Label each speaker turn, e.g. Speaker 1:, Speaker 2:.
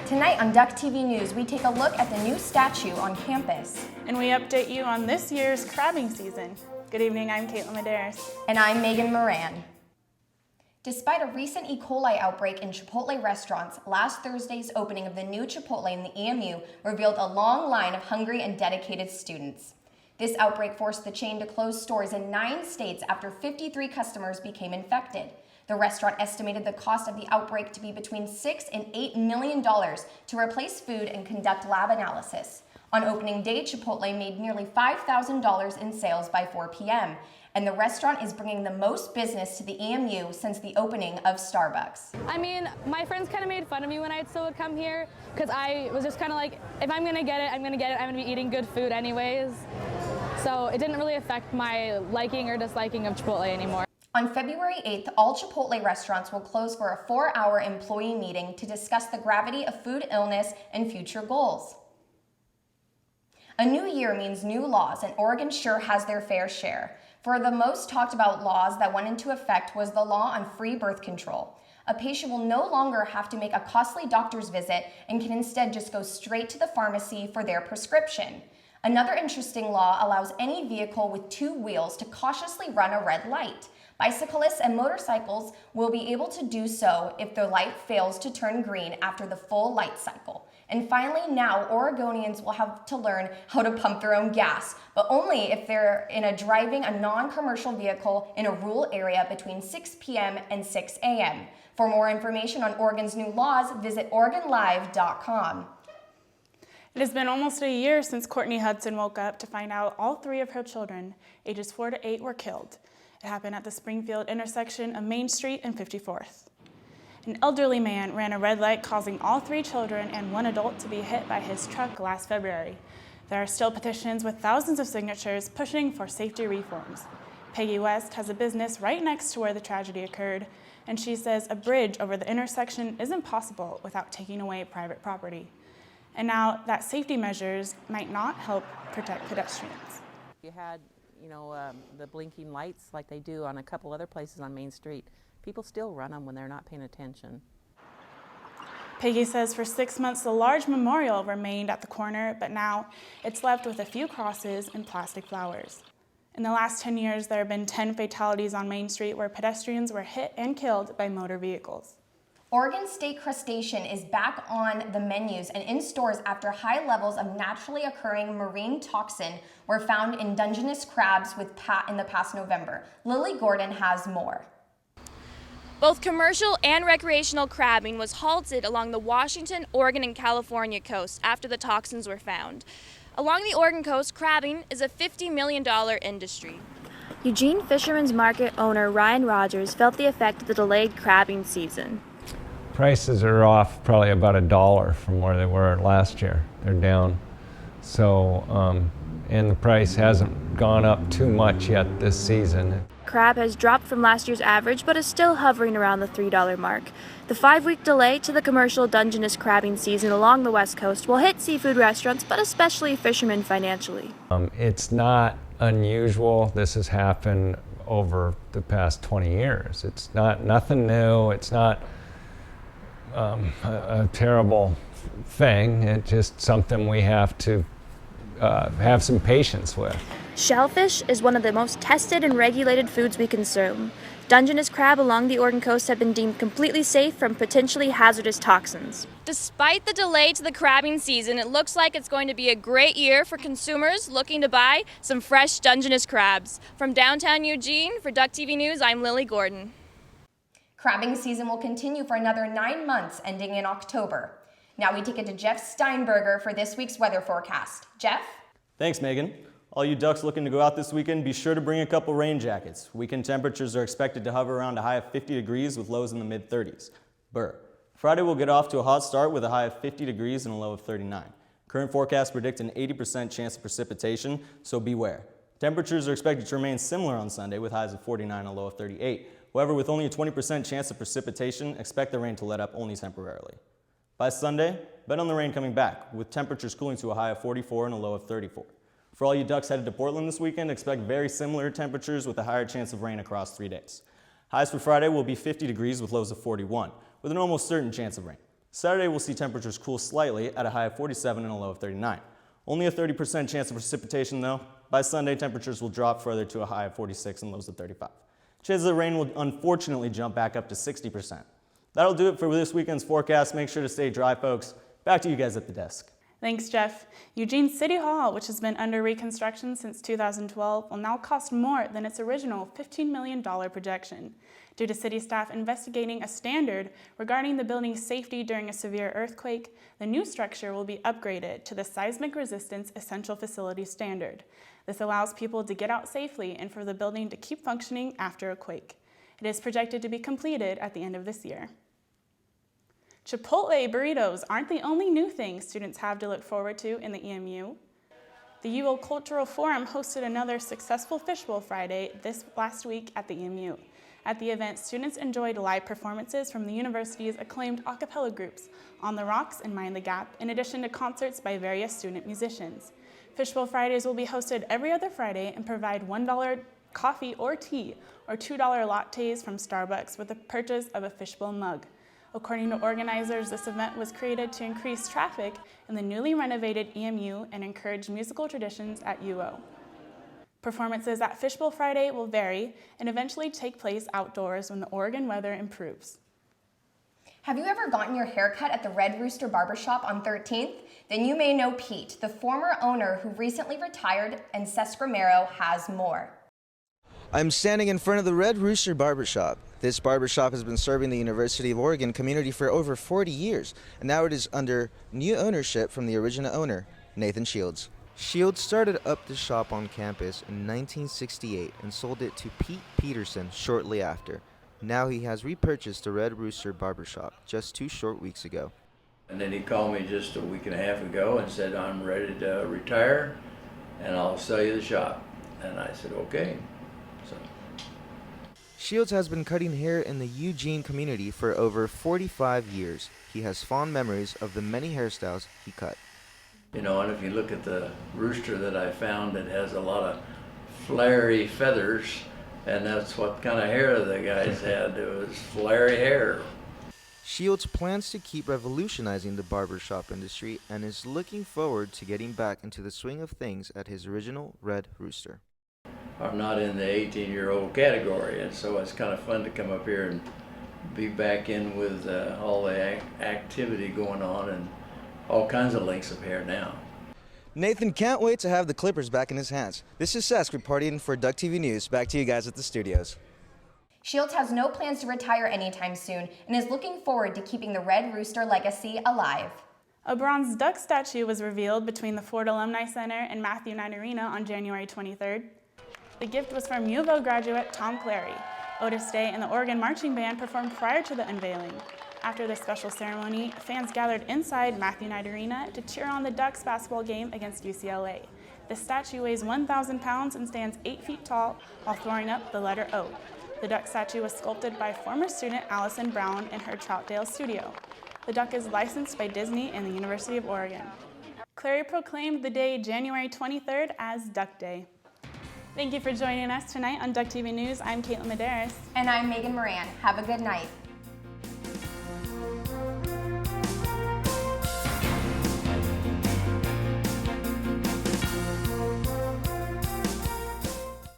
Speaker 1: Tonight on Duck TV News, we take a look at the new statue on campus.
Speaker 2: And we update you on this year's crabbing season. Good evening, I'm Caitlin Medeiros.
Speaker 1: And I'm Megan Moran. Despite a recent E. coli outbreak in Chipotle restaurants, last Thursday's opening of the new Chipotle in the EMU revealed a long line of hungry and dedicated students. This outbreak forced the chain to close stores in 9 states after 53 customers became infected. The restaurant estimated the cost of the outbreak to be between $6 and $8 million to replace food and conduct lab analysis. On opening day, Chipotle made nearly $5,000 in sales by 4 p.m., and the restaurant is bringing the most business to the EMU since the opening of Starbucks.
Speaker 3: I mean, my friends kind of made fun of me when I still would come here because I was just kind of like, if I'm going to get it, I'm going to get it. I'm going to be eating good food anyways. So it didn't really affect my liking or disliking of Chipotle anymore.
Speaker 1: On February 8th, all Chipotle restaurants will close for a 4-hour employee meeting to discuss the gravity of food illness and future goals. A new year means new laws, and Oregon sure has their fair share. For the most talked about laws that went into effect was the law on free birth control. A patient will no longer have to make a costly doctor's visit and can instead just go straight to the pharmacy for their prescription. Another interesting law allows any vehicle with 2 wheels to cautiously run a red light. Bicyclists and motorcycles will be able to do so if the light fails to turn green after the full light cycle. And finally, now Oregonians will have to learn how to pump their own gas, but only if they're driving a non-commercial vehicle in a rural area between 6 p.m. and 6 a.m. For more information on Oregon's new laws, visit OregonLive.com.
Speaker 2: It has been almost a year since Courtney Hudson woke up to find out all 3 of her children, ages 4 to 8, were killed. It happened at the Springfield intersection of Main Street and 54th. An elderly man ran a red light, causing all 3 children and 1 adult to be hit by his truck last February. There are still petitions with thousands of signatures pushing for safety reforms. Peggy West has a business right next to where the tragedy occurred, and she says a bridge over the intersection isn't possible without taking away private property. And now that safety measures might not help protect pedestrians.
Speaker 4: You had the blinking lights like they do on a couple other places on Main Street. People still run them when they're not paying attention.
Speaker 2: Peggy says for 6 months the large memorial remained at the corner, but now it's left with a few crosses and plastic flowers. In the last 10 years, there have been 10 fatalities on Main Street where pedestrians were hit and killed by motor vehicles.
Speaker 1: Oregon State crustacean is back on the menus and in stores after high levels of naturally occurring marine toxin were found in Dungeness crabs in the past November. Lily Gordon has more.
Speaker 5: Both commercial and recreational crabbing was halted along the Washington, Oregon, and California coast after the toxins were found. Along the Oregon coast, crabbing is a $50 million industry.
Speaker 6: Eugene Fisherman's Market owner Ryan Rogers felt the effect of the delayed crabbing season.
Speaker 7: Prices are off probably about $1 from where they were last year. They're down. So, and the price hasn't gone up too much yet this season.
Speaker 6: Crab has dropped from last year's average, but is still hovering around the $3 mark. The 5-week delay to the commercial Dungeness crabbing season along the West Coast will hit seafood restaurants, but especially fishermen financially. It's
Speaker 7: not unusual. This has happened over the past 20 years. It's nothing new. It's not a terrible thing. It's just something we have to have some patience with.
Speaker 6: Shellfish is one of the most tested and regulated foods we consume. Dungeness crab along the Oregon coast have been deemed completely safe from potentially hazardous toxins.
Speaker 5: Despite the delay to the crabbing season, it looks like it's going to be a great year for consumers looking to buy some fresh Dungeness crabs. From downtown Eugene, for Duck TV News, I'm Lily Gordon.
Speaker 1: Crabbing season will continue for another 9 months, ending in October. Now we take it to Jeff Steinberger for this week's weather forecast. Jeff?
Speaker 8: Thanks, Megan. All you ducks looking to go out this weekend, be sure to bring a couple rain jackets. Weekend temperatures are expected to hover around a high of 50 degrees with lows in the mid-30s. Friday will get off to a hot start with a high of 50 degrees and a low of 39. Current forecasts predict an 80% chance of precipitation, so beware. Temperatures are expected to remain similar on Sunday with highs of 49 and a low of 38. However, with only a 20% chance of precipitation, expect the rain to let up only temporarily. By Sunday, bet on the rain coming back, with temperatures cooling to a high of 44 and a low of 34. For all you ducks headed to Portland this weekend, expect very similar temperatures with a higher chance of rain across 3 days. Highs for Friday will be 50 degrees with lows of 41, with an almost certain chance of rain. Saturday will see temperatures cool slightly at a high of 47 and a low of 39. Only a 30% chance of precipitation though. By Sunday, temperatures will drop further to a high of 46 and lows of 35. Chances of rain will unfortunately jump back up to 60%. That'll do it for this weekend's forecast. Make sure to stay dry, folks. Back to you guys at the desk.
Speaker 2: Thanks, Jeff. Eugene City Hall, which has been under reconstruction since 2012, will now cost more than its original $15 million projection. Due to city staff investigating a standard regarding the building's safety during a severe earthquake, the new structure will be upgraded to the Seismic Resistance Essential Facility Standard. This allows people to get out safely and for the building to keep functioning after a quake. It is projected to be completed at the end of this year. Chipotle burritos aren't the only new thing students have to look forward to in the EMU. The UO Cultural Forum hosted another successful Fishbowl Friday this last week at the EMU. At the event, students enjoyed live performances from the university's acclaimed a cappella groups, On the Rocks and Mind the Gap, in addition to concerts by various student musicians. Fishbowl Fridays will be hosted every other Friday and provide $1 coffee or tea or $2 lattes from Starbucks with the purchase of a fishbowl mug. According to organizers, this event was created to increase traffic in the newly renovated EMU and encourage musical traditions at UO. Performances at Fishbowl Friday will vary and eventually take place outdoors when the Oregon weather improves.
Speaker 1: Have you ever gotten your hair cut at the Red Rooster Barbershop on 13th? Then you may know Pete, the former owner who recently retired, and Cesc Romero has more.
Speaker 9: I'm standing in front of the Red Rooster Barbershop. This barbershop has been serving the University of Oregon community for over 40 years, and now it is under new ownership from the original owner, Nathan Shields. Shields started up the shop on campus in 1968 and sold it to Pete Peterson shortly after. Now he has repurchased the Red Rooster Barbershop just 2 short weeks ago.
Speaker 10: And then he called me just a week and a half ago and said, I'm ready to retire and I'll sell you the shop. And I said, okay. So.
Speaker 9: Shields has been cutting hair in the Eugene community for over 45 years. He has fond memories of the many hairstyles he cut.
Speaker 10: You know, and if you look at the rooster that I found, it has a lot of flary feathers, and that's what kind of hair the guys had. It was flary hair.
Speaker 9: Shields plans to keep revolutionizing the barbershop industry and is looking forward to getting back into the swing of things at his original Red Rooster.
Speaker 10: I'm not in the 18-year-old category, and so it's kind of fun to come up here and be back in with all the activity going on and all kinds of lengths of hair now.
Speaker 9: Nathan can't wait to have the clippers back in his hands. This is Cesc reporting for Duck TV News. Back to you guys at the studios.
Speaker 1: Shields has no plans to retire anytime soon and is looking forward to keeping the Red Rooster legacy alive.
Speaker 2: A bronze duck statue was revealed between the Ford Alumni Center and Matthew Knight Arena on January 23rd. The gift was from U of O graduate Tom Clary. Otis Day and the Oregon Marching Band performed prior to the unveiling. After the special ceremony, fans gathered inside Matthew Knight Arena to cheer on the Ducks basketball game against UCLA. The statue weighs 1,000 pounds and stands 8 feet tall while throwing up the letter O. The duck statue was sculpted by former student Allison Brown in her Troutdale studio. The duck is licensed by Disney and the University of Oregon. Clary proclaimed the day January 23rd as Duck Day. Thank you for joining us tonight on Duck TV News. I'm Caitlin Medeiros.
Speaker 1: And I'm Megan Moran. Have a good night.